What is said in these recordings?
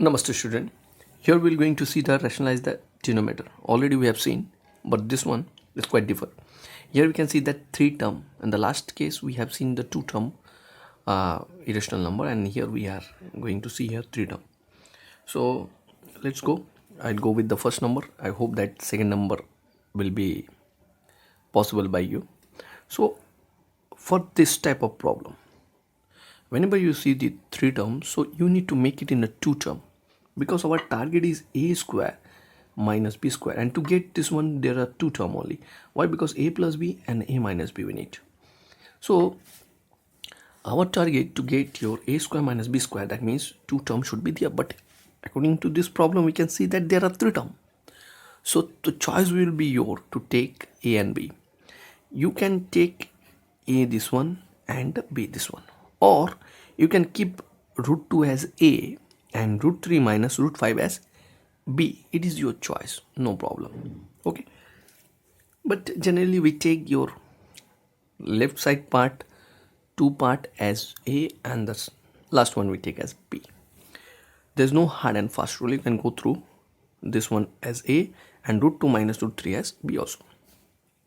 Namaste student. Here we are going to see the rationalize the denominator. Already we have seen, but this one is quite different. Here we can see that 3 term. In the last case we have seen the 2 term irrational number, and here we are going to see here 3 term. So let's go. I'll go with the first number. I hope that second number will be possible by you. So for this type of problem, whenever you see the 3 terms, so you need to make it in a 2 term, because our target is a square minus b square, and to get this one there are 2 term only. Why? Because a plus b and a minus b we need. So our target to get your a square minus b square, that means 2 terms should be there, but according to this problem we can see that there are 3 terms. So the choice will be your to take a and b. You can take a this one and b this one, or you can keep root 2 as a and root 3 minus root 5 as b. It is your choice, no problem. Okay, but generally we take your left side part 2 part as a, and the last one we take as b. There's no hard and fast rule. You can go through this one as a and root 2 minus root 3 as b also.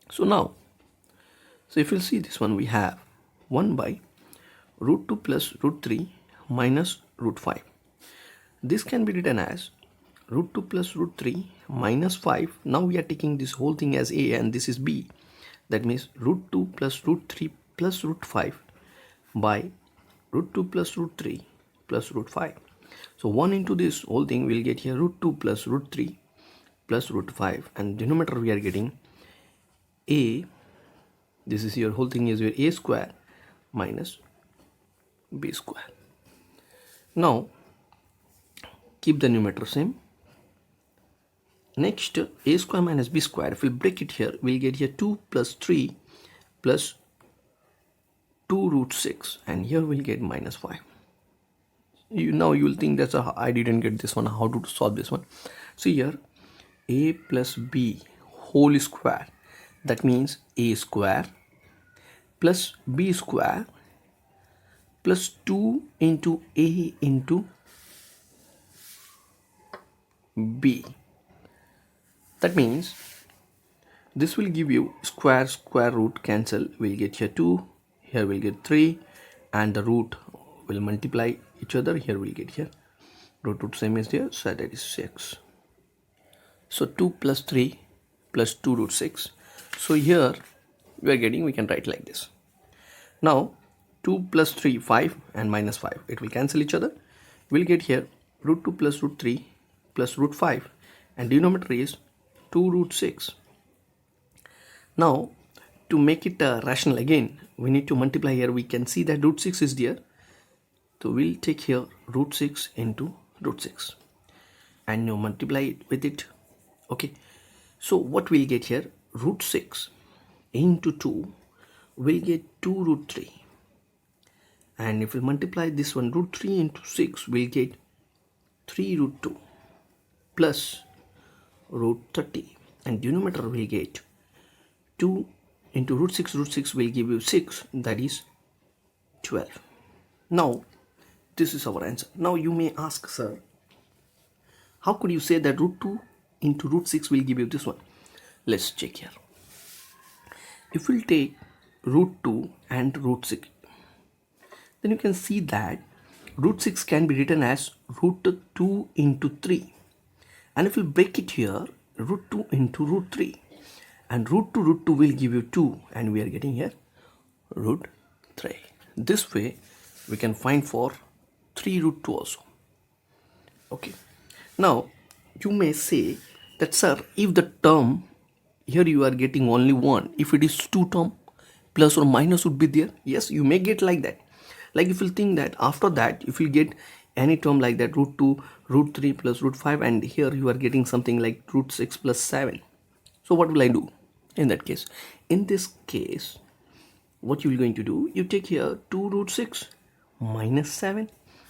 So now, so if you'll see this one, we have 1 by root 2 plus root 3 minus root 5. This can be written as root 2 plus root 3 minus 5. Now we are taking this whole thing as a and this is b. That means root 2 plus root 3 plus root 5 by root 2 plus root 3 plus root 5. So 1 into this whole thing will get here root 2 plus root 3 plus root 5, and denominator we are getting a. This is your whole thing is your a square minus b square. Now keep the numerator same. Next, a square minus b square, if we break it here, we'll get here 2 plus 3 plus 2 root 6, and here we'll get minus 5. Now you'll think that's I didn't get this one, how to solve this one. So here a plus b whole square, that means a square plus b square plus 2 into a into b. That means this will give you square root cancel, we'll get here 2, here we'll get 3, and the root will multiply each other. Here we'll get here root same is there, so that is 6. So 2 plus 3 plus 2 root 6. So here we are getting, we can write like this. Now 2 plus 3 5 and minus 5, it will cancel each other. We'll get here root 2 plus root 3 plus root 5, and denominator is 2 root 6. Now to make it rational again, we need to multiply. Here we can see that root 6 is there, so we'll take here root 6 into root 6 and you multiply it with it. Okay, so what we'll get here, root 6 into 2 we'll get 2 root 3, and if we multiply this one, root 3 into 6 we'll get 3 root 2 plus root 30, and denominator will get 2 into root 6 will give you 6, that is 12. Now this is our answer. Now you may ask, sir, how could you say that root 2 into root 6 will give you this one? Let's check here. If we'll take root 2 and root 6, then you can see that root 6 can be written as root 2 into 3, and if we break it here, root 2 into root 3, and root 2 will give you 2, and we are getting here root 3. This way we can find for 3 root 2 also. Okay, now you may say that, sir, if the term here you are getting only 1, if it is 2 term, plus or minus would be there. Yes, you may get like that. Like if you think that after that if you get any term like that, root 2 root 3 plus root 5, and here you are getting something like root 6 plus 7. So what will I do in that case? In this case, what you are going to do, you take here 2 root 6 minus 7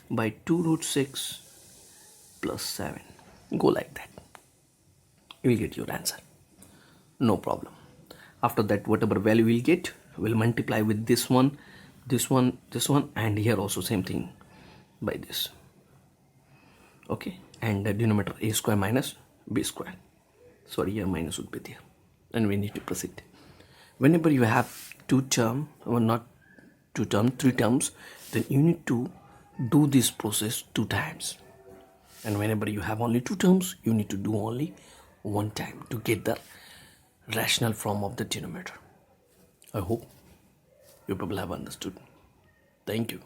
by 2 root 6 plus 7. Go like that, you will get your answer, no problem. After that, whatever value we'll get, we'll multiply with this one, this one, and here also same thing by this. Okay, and the denominator a square minus b square. Sorry, here minus would be there, and we need to proceed. Whenever you have two term, or not two term, three terms, then you need to do this process two times. And whenever you have only two terms, you need to do only one time to get the rational form of the denominator. I hope you people have understood. Thank you.